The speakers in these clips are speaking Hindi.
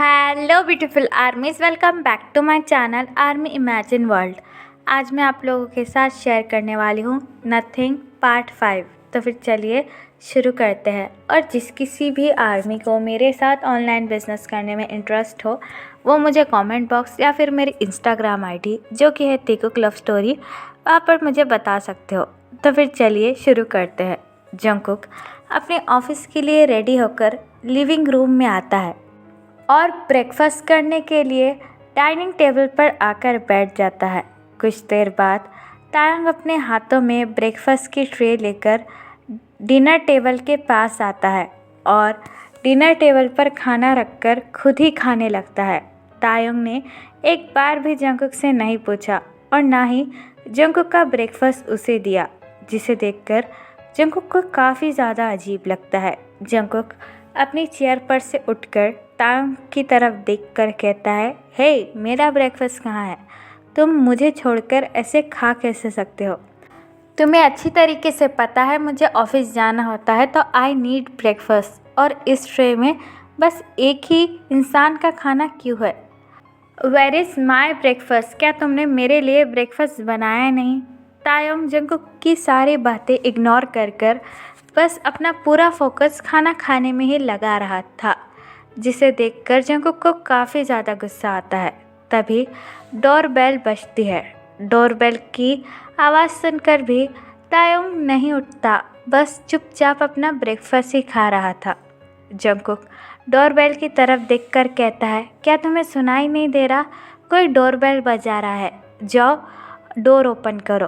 Hello beautiful armies, welcome back to my channel army imagine world. आज मैं आप लोगों के साथ शेयर करने वाली हूँ नथिंग पार्ट 5। तो फिर चलिए शुरू करते हैं। और जिस किसी भी आर्मी को मेरे साथ ऑनलाइन बिजनेस करने में इंटरेस्ट हो, वो मुझे कमेंट बॉक्स या फिर मेरी इंस्टाग्राम आईडी जो कि है तीकुक लव स्टोरी, वहाँ पर मुझे बता सकते हो। तो फिर चलिए शुरू करते हैं। जंगकुक अपने ऑफिस के लिए रेडी होकर लिविंग रूम में आता है और ब्रेकफास्ट करने के लिए डाइनिंग टेबल पर आकर बैठ जाता है। कुछ देर बाद तायंग अपने हाथों में ब्रेकफास्ट की ट्रे लेकर डिनर टेबल के पास आता है और डिनर टेबल पर खाना रखकर खुद ही खाने लगता है। तायंग ने एक बार भी जंगकुक से नहीं पूछा और ना ही जंगकुक का ब्रेकफास्ट उसे दिया, जिसे देखकर जंगकुक को काफ़ी ज़्यादा अजीब लगता है। जंगकुक अपनी चेयर पर से उठकर तायंग की तरफ देखकर कहता है, हे, मेरा ब्रेकफास्ट कहाँ है? तुम मुझे छोड़कर ऐसे खा कैसे सकते हो? तुम्हें अच्छी तरीके से पता है मुझे ऑफिस जाना होता है, तो आई नीड ब्रेकफास्ट, और इस ट्रे में बस एक ही इंसान का खाना क्यों है? Where is my breakfast? क्या तुमने मेरे लिए ब्रेकफास्ट बनाया नहीं? तायंग जंगकुक की सारी बातें इग्नोर कर बस अपना पूरा फोकस खाना खाने में ही लगा रहा था, जिसे देखकर जंगकुक को काफ़ी ज़्यादा गुस्सा आता है। तभी डोरबेल बजती है। डोरबेल की आवाज़ सुनकर भी तायंग नहीं उठता, बस चुपचाप अपना ब्रेकफास्ट ही खा रहा था। जंगकुक डोरबेल की तरफ देखकर कहता है, क्या तुम्हें सुनाई नहीं दे रहा? कोई डोरबेल बजा रहा है, जाओ डोर ओपन करो।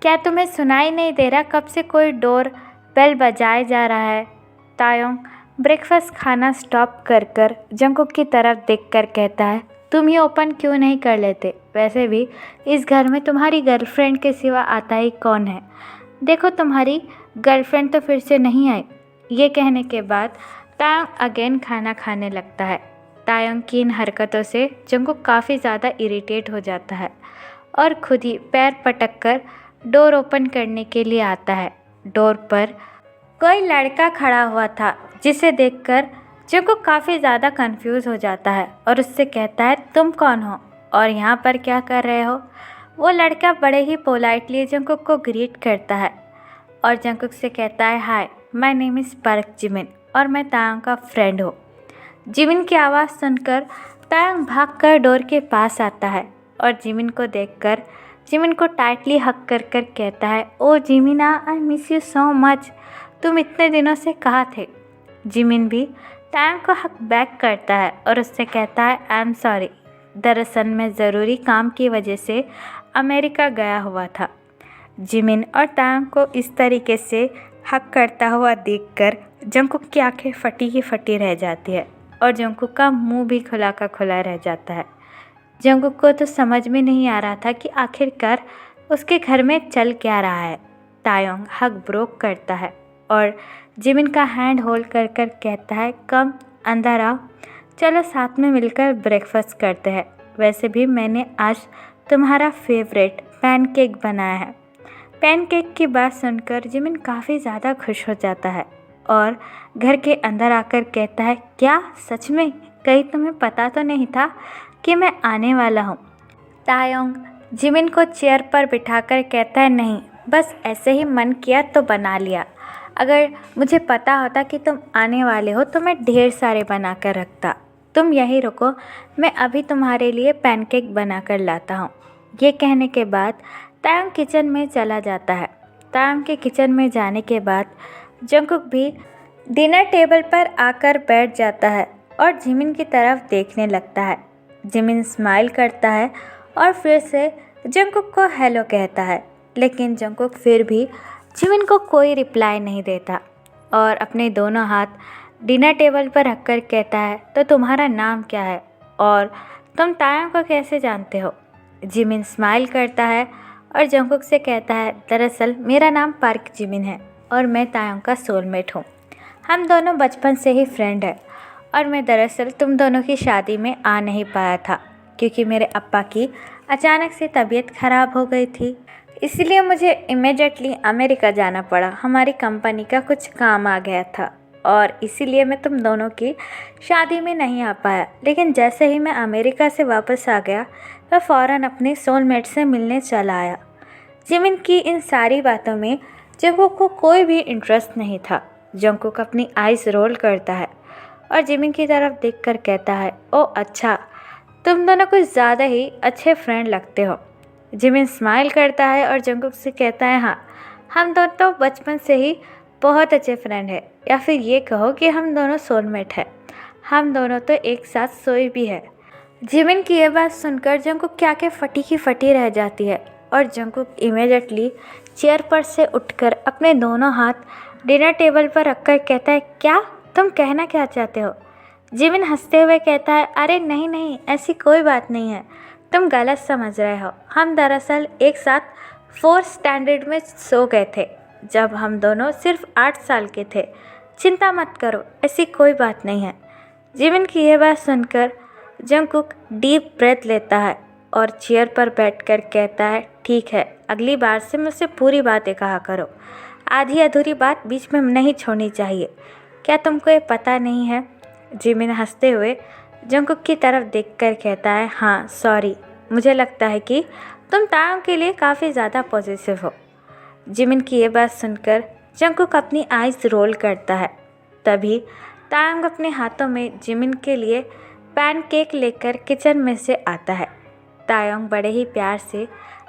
क्या तुम्हें सुनाई नहीं दे रहा? कब से कोई डोर बेल बजाया जा रहा है। तायंग ब्रेकफास्ट खाना स्टॉप कर जंगकुक की तरफ देखकर कहता है, तुम ही ओपन क्यों नहीं कर लेते? वैसे भी इस घर में तुम्हारी गर्लफ्रेंड के सिवा आता ही कौन है? देखो, तुम्हारी गर्लफ्रेंड तो फिर से नहीं आई। ये कहने के बाद तायंग अगेन खाना खाने लगता है। तायंग की इन हरकतों से जंगकुक काफ़ी ज़्यादा इरिटेट हो जाता है और खुद ही पैर पटक कर डोर ओपन करने के लिए आता है। डोर पर कोई लड़का खड़ा हुआ था, जिसे देखकर जंगकुक काफ़ी ज़्यादा कंफ्यूज हो जाता है और उससे कहता है, तुम कौन हो और यहाँ पर क्या कर रहे हो? वो लड़का बड़े ही पोलाइटली जंगकुक को ग्रीट करता है और जंगकुक से कहता है, hi, my name is Park Jimin और मैं तायंग का फ्रेंड हूँ। जिमिन की आवाज़ सुनकर तायंग भागकर डोर के पास आता है और जिमिन को देखकर जिमिन को टाइटली हक कर कहता है, ओ जिमिना, I miss you so much. तुम इतने दिनों से कहाँ थे? जिमिन भी तायंग को हक बैक करता है और उससे कहता है, आई एम सॉरी, दरअसल मैं ज़रूरी काम की वजह से अमेरिका गया हुआ था। जिमिन और तायंग को इस तरीके से हक करता हुआ देखकर जंगकुक की आंखें फटी ही फटी रह जाती है और जंगकुक का मुंह भी खुला का खुला रह जाता है। जंगकुक को तो समझ में नहीं आ रहा था कि आखिरकार उसके घर में चल क्या रहा है। तायंग हक ब्रोक करता है और जिमिन का हैंड होल्ड कर कहता है, कम अंदर आओ, चलो साथ में मिलकर ब्रेकफास्ट करते हैं। वैसे भी मैंने आज तुम्हारा फेवरेट पैनकेक बनाया है। पैनकेक की बात सुनकर जिमिन काफ़ी ज़्यादा खुश हो जाता है और घर के अंदर आकर कहता है, क्या सच में? कहीं तुम्हें पता तो नहीं था कि मैं आने वाला हूँ? तायंग जिमिन को चेयर पर बिठाकर कहता है, नहीं, बस ऐसे ही मन किया तो बना लिया। अगर मुझे पता होता कि तुम आने वाले हो तो मैं ढेर सारे बना कर रखता। तुम यहीं रुको, मैं अभी तुम्हारे लिए पैनकेक बना कर लाता हूँ। ये कहने के बाद तायंग किचन में चला जाता है। तायंग के किचन में जाने के बाद जंगकुक भी डिनर टेबल पर आकर बैठ जाता है और जिमिन की तरफ देखने लगता है। जिमिन स्माइल करता है और फिर से जंगकुक को हेलो कहता है, लेकिन जंगकुक फिर भी जिमिन को कोई रिप्लाई नहीं देता और अपने दोनों हाथ डिनर टेबल पर रखकर कहता है, तो तुम्हारा नाम क्या है और तुम तायंग को कैसे जानते हो? जिमिन स्माइल करता है और जंगकुक से कहता है, दरअसल मेरा नाम पार्क जिमिन है और मैं तायंग का सोलमेट हूँ। हम दोनों बचपन से ही फ्रेंड हैं और मैं दरअसल तुम दोनों की शादी में आ नहीं पाया था क्योंकि मेरे अप्पा की अचानक से तबीयत ख़राब हो गई थी, इसलिए मुझे इमीडिएटली अमेरिका जाना पड़ा। हमारी कंपनी का कुछ काम आ गया था। और इसीलिए मैं तुम दोनों की शादी में नहीं आ पाया। लेकिन जैसे ही मैं अमेरिका से वापस आ गया मैं फ़ौरन अपने सोलमेट से मिलने चला आया। जिमिन की इन सारी बातों में जंगकुक को कोई भी इंटरेस्ट नहीं था। जंगकुक अपनी आइज़ रोल करता है और जिमिन की तरफ देखकर कहता है, ओह अच्छा, तुम दोनों कुछ ज़्यादा ही अच्छे फ्रेंड लगते हो। जिमिन स्माइल करता है और जंगकुक से कहता है, हाँ, हम दोनों तो बचपन से ही बहुत अच्छे फ्रेंड हैं, या फिर ये कहो कि हम दोनों सोलमेट हैं। हम दोनों तो एक साथ सोए भी है। जिमिन की यह बात सुनकर जंगकुक क्या के फटी की फटी रह जाती है और जंगकुक इमीडिएटली चेयर पर से उठकर अपने दोनों हाथ डिनर टेबल पर रखकर कहता है, क्या तुम कहना क्या चाहते हो? जिमिन हंसते हुए कहता है, अरे नहीं नहीं, ऐसी कोई बात नहीं है, तुम गलत समझ रहे हो। हम दरअसल एक साथ 4th स्टैंडर्ड में सो गए थे जब हम दोनों सिर्फ 8 साल के थे। चिंता मत करो, ऐसी कोई बात नहीं है। जिमिन की यह बात सुनकर जंगकुक डीप ब्रेथ लेता है और चेयर पर बैठकर कहता है, ठीक है, अगली बार से मुझसे पूरी बातें कहा करो, आधी अधूरी बात बीच में नहीं छोड़नी चाहिए। क्या तुमको ये पता नहीं है? जिमिन हंसते हुए जंगकुक की तरफ देखकर कहता है, हाँ सॉरी, मुझे लगता है कि तुम तायोंग के लिए काफ़ी ज़्यादा पॉजिटिव हो। जिमिन की ये बात सुनकर जंगकुक अपनी आइज़ रोल करता है। तभी तायोंग अपने हाथों में जिमिन के लिए पैनकेक लेकर किचन में से आता है। तायोंग बड़े ही प्यार से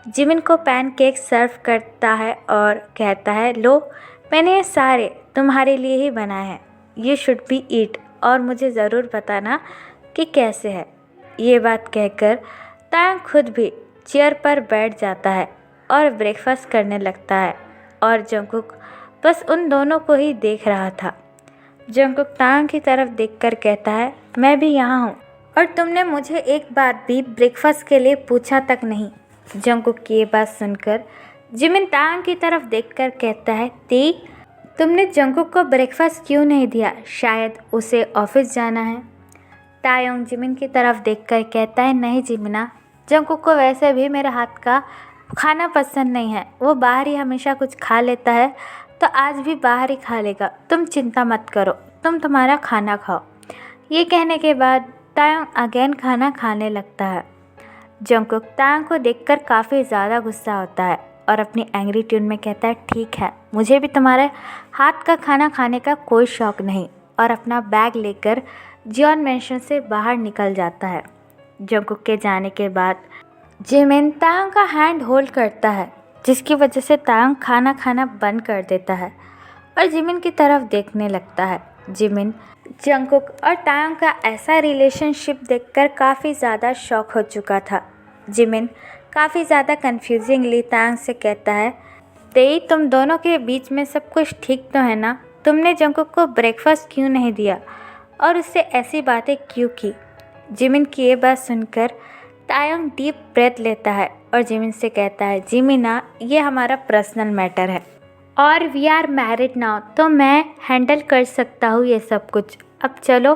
जिमिन को पैनकेक सर्व करता है और कहता है, लो, मैंने ये सारे तुम्हारे लिए ही बनाए हैं, यू शुड बी ईट, और मुझे ज़रूर बताना कि कैसे है। ये बात कहकर तायोंग खुद भी चेयर पर बैठ जाता है और ब्रेकफास्ट करने लगता है और जंगकुक बस उन दोनों को ही देख रहा था। जंगकुक तायोंग की तरफ देखकर कहता है, मैं भी यहाँ हूँ और तुमने मुझे एक बार भी ब्रेकफास्ट के लिए पूछा तक नहीं। जंगकुक की ये बात सुनकर जिमिन तायोंग की तरफ देखकर कहता है, ती, तुमने जंगकुक को ब्रेकफास्ट क्यों नहीं दिया? शायद उसे ऑफिस जाना है। तायोंग जिमिन की तरफ देखकर कहता है, नहीं जिमिना, जंगकुक को वैसे भी मेरे हाथ का खाना पसंद नहीं है, वो बाहर ही हमेशा कुछ खा लेता है, तो आज भी बाहर ही खा लेगा। तुम चिंता मत करो, तुम तुम्हारा खाना खाओ। ये कहने के बाद तायोंग अगेन खाना खाने लगता है। जंगकुक तायोंग को देखकर काफ़ी ज़्यादा गुस्सा होता है और अपनी एंग्री ट्यून में कहता है, ठीक है, मुझे भी तुम्हारे हाथ का खाना खाने का कोई शौक़ नहीं, और अपना बैग लेकर जियोन मैंशन से बाहर निकल जाता है। जंगकुक के जाने के बाद जिमिन तायोंग का हैंड होल्ड करता है, जिसकी वजह से तायोंग खाना खाना बंद कर देता है और जिमिन की तरफ देखने लगता है। जिमिन जंगकुक और तायोंग का ऐसा रिलेशनशिप देखकर काफ़ी ज़्यादा शॉक हो चुका था। जिमिन काफ़ी ज़्यादा कन्फ्यूजिंगली तायोंग से कहता है, तेई, तुम दोनों के बीच में सब कुछ ठीक तो है ना? तुमने जंगकुक को ब्रेकफास्ट क्यों नहीं दिया और उससे ऐसी बातें क्यों की? जिमिन की ये बात सुनकर तायोंग डीप ब्रेथ लेता है और जिमिन से कहता है, जिमिना, ये हमारा पर्सनल मैटर है और वी आर मैरिड नाउ, तो मैं हैंडल कर सकता हूँ ये सब कुछ। अब चलो,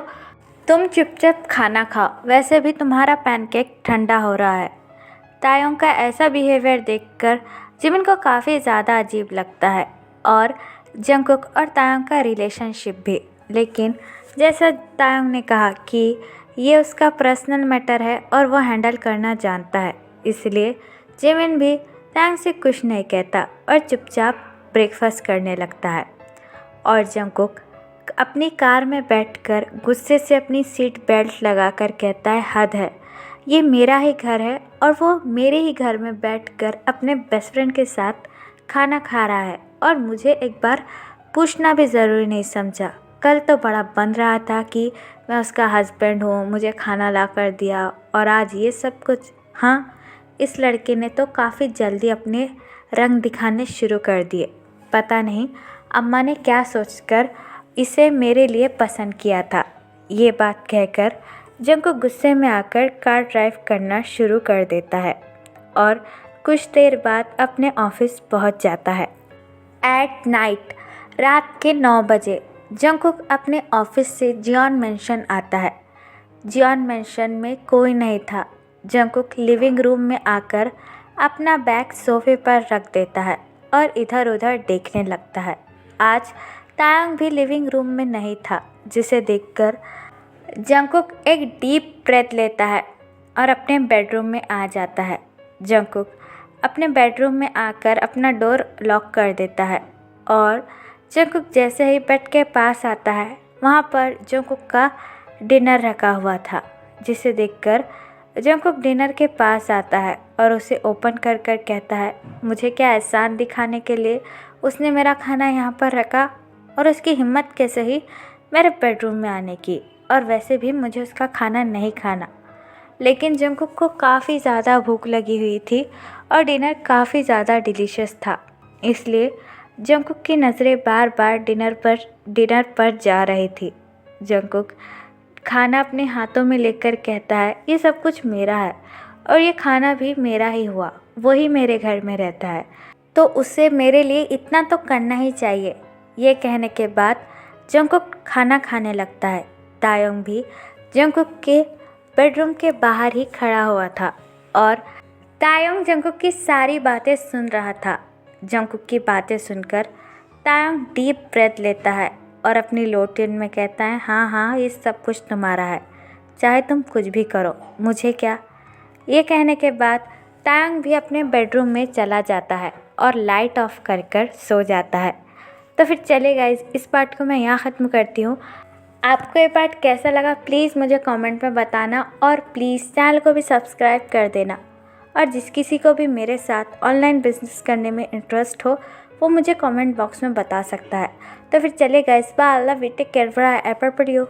तुम चुपचाप खाना खाओ, वैसे भी तुम्हारा पैनकेक ठंडा हो रहा है। तायोंग का ऐसा बिहेवियर देखकर जिमिन को काफ़ी ज़्यादा अजीब लगता है और जंगकुक और तायोंग का रिलेशनशिप भी। लेकिन जैसा तायोंग ने कहा कि ये उसका पर्सनल मैटर है और वो हैंडल करना जानता है, इसलिए जिमिन भी तायोंग से कुछ नहीं कहता और चुपचाप ब्रेकफास्ट करने लगता है। और जंगकुक अपनी कार में बैठकर गुस्से से अपनी सीट बेल्ट लगाकर कहता है, हद है, ये मेरा ही घर है और वो मेरे ही घर में बैठकर अपने बेस्ट फ्रेंड के साथ खाना खा रहा है और मुझे एक बार पूछना भी ज़रूरी नहीं समझा। कल तो बड़ा बन रहा था कि मैं उसका हस्बैंड हूँ, मुझे खाना ला कर दिया, और आज ये सब कुछ। हाँ, इस लड़के ने तो काफ़ी जल्दी अपने रंग दिखाने शुरू कर दिए। पता नहीं अम्मा ने क्या सोचकर इसे मेरे लिए पसंद किया था। ये बात कहकर जंगकुक गुस्से में आकर कार ड्राइव करना शुरू कर देता है और कुछ देर बाद अपने ऑफिस पहुंच जाता है। एट नाइट, रात के 9 बजे जंगकुक अपने ऑफिस से जियोन मैंशन आता है। जियोन मैंशन में कोई नहीं था। जंगकुक लिविंग रूम में आकर अपना बैग सोफे पर रख देता है और इधर उधर देखने लगता है। आज तायंग भी लिविंग रूम में नहीं था, जिसे देखकर जंगकुक एक डीप ब्रेथ लेता है और अपने बेडरूम में आ जाता है। जंगकुक अपने बेडरूम में आकर अपना डोर लॉक कर देता है और जंगकुक जैसे ही बेड के पास आता है, वहाँ पर जंगकुक का डिनर रखा हुआ था, जिसे देखकर जंगकुक डिनर के पास आता है और उसे ओपन कर कर कहता है, मुझे क्या एहसान दिखाने के लिए उसने मेरा खाना यहाँ पर रखा और उसकी हिम्मत कैसे ही मेरे बेडरूम में आने की, और वैसे भी मुझे उसका खाना नहीं खाना। लेकिन जंगकुक को काफ़ी ज़्यादा भूख लगी हुई थी और डिनर काफ़ी ज़्यादा डिलीशियस था, इसलिए जंगकुक की नज़रें बार बार डिनर पर जा रही थी। जंगकुक खाना अपने हाथों में लेकर कहता है, ये सब कुछ मेरा है और ये खाना भी मेरा ही हुआ, वही मेरे घर में रहता है, तो उसे मेरे लिए इतना तो करना ही चाहिए। ये कहने के बाद जंगकुक खाना खाने लगता है। तायंग भी जंगकुक के बेडरूम के बाहर ही खड़ा हुआ था और तायंग जंगकुक की सारी बातें सुन रहा था। जंगकुक की बातें सुनकर तायंग डीप ब्रेथ लेता है और अपनी लो टोन में कहता है, हाँ हाँ, ये सब कुछ तुम्हारा है, चाहे तुम कुछ भी करो, मुझे क्या। ये कहने के बाद तायंग भी अपने बेडरूम में चला जाता है और लाइट ऑफ कर कर सो जाता है। तो फिर चले गाइस, इस पार्ट को मैं यहाँ ख़त्म करती हूँ। आपको ये पार्ट कैसा लगा प्लीज़ मुझे कमेंट में बताना और प्लीज़ चैनल को भी सब्सक्राइब कर देना। और जिस किसी को भी मेरे साथ ऑनलाइन बिजनेस करने में इंटरेस्ट हो वो मुझे कमेंट बॉक्स में बता सकता है। तो फिर चले guys, bye, love you, take care, bye, एपर पढ़ियो।